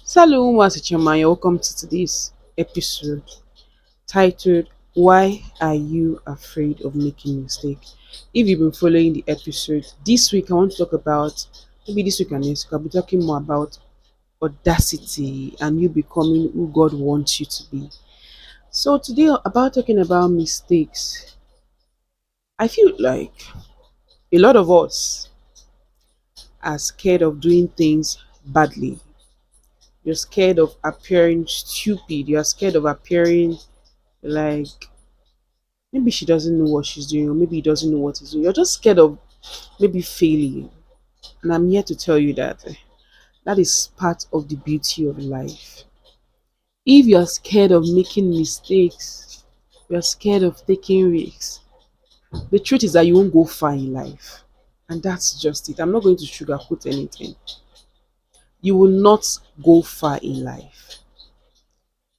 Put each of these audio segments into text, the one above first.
Hello, Masichama. Welcome to today's episode titled "Why Are You Afraid of Making Mistake?" If you've been following the episode this week, I want to talk about maybe this week and next week. I'll be talking more about audacity and you becoming who God wants you to be. So today, about talking about mistakes, I feel like a lot of us are scared of doing things badly. You're scared of appearing stupid. You're scared of appearing like maybe she doesn't know what she's doing, or maybe he doesn't know what he's doing. You're just scared of maybe failing. And I'm here to tell you that that is part of the beauty of life. If you're scared of making mistakes, you're scared of taking risks, the truth is that you won't go far in life. And that's just it. I'm not going to sugarcoat anything. You will not go far in life.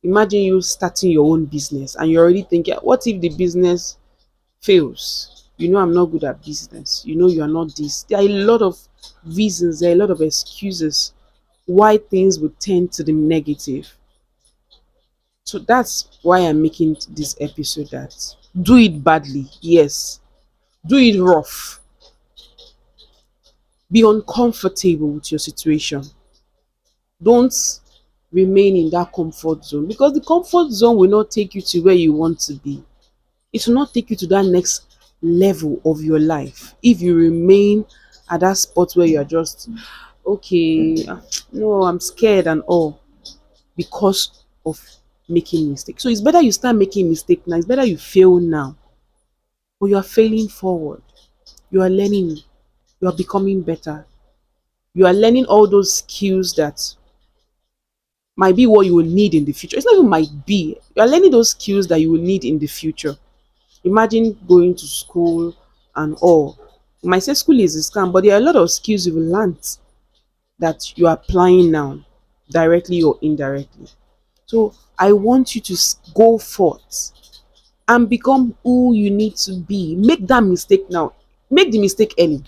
Imagine you starting your own business and you're already thinking, what if the business fails? You know I'm not good at business. You know you are not this. There are a lot of reasons, there are a lot of excuses why things would tend to the negative. So that's why I'm making this episode that do it badly, yes. Do it rough. Be uncomfortable with your situation. Don't remain in that comfort zone because the comfort zone will not take you to where you want to be. It will not take you to that next level of your life if you remain at that spot where you're just okay, no, I'm scared and all because of making mistakes. So it's better you start making mistakes now. It's better you fail now, but you are failing forward. You are learning. You are becoming better. You are learning all those skills that might be what you will need in the future. It's not even might be. You are learning those skills that you will need in the future. Imagine going to school and all. You might say school is a scam, but there are a lot of skills you've learned that you are applying now, directly or indirectly. So I want you to go forth and become who you need to be. Make that mistake now. Make the mistake early.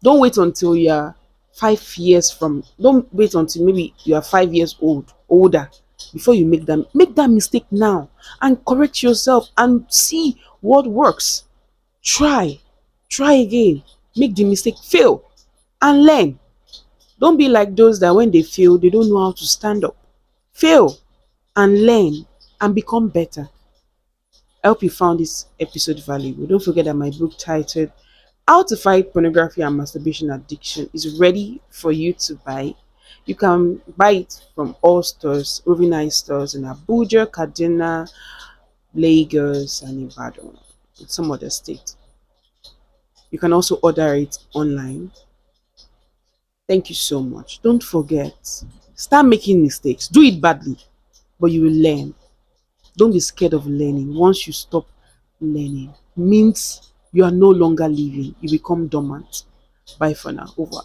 Don't wait until you're 5 years from. Don't wait until maybe you are 5 years older, before you make that mistake now and correct yourself and see what works. Try, try again. Make the mistake, fail, and learn. Don't be like those that when they fail, they don't know how to stand up. Fail and learn and become better. I hope you found this episode valuable. Don't forget that my book titled How to Fight Pornography and Masturbation Addiction is ready for you to buy. You can buy it from all stores, Rovingheights stores in Abuja, Kaduna, Lagos, and Ibadan, in some other states. You can also order it online. Thank you so much. Don't forget, start making mistakes. Do it badly, but you will learn. Don't be scared of learning. Once you stop learning, means you are no longer living. You become dormant. Bye for now. Over.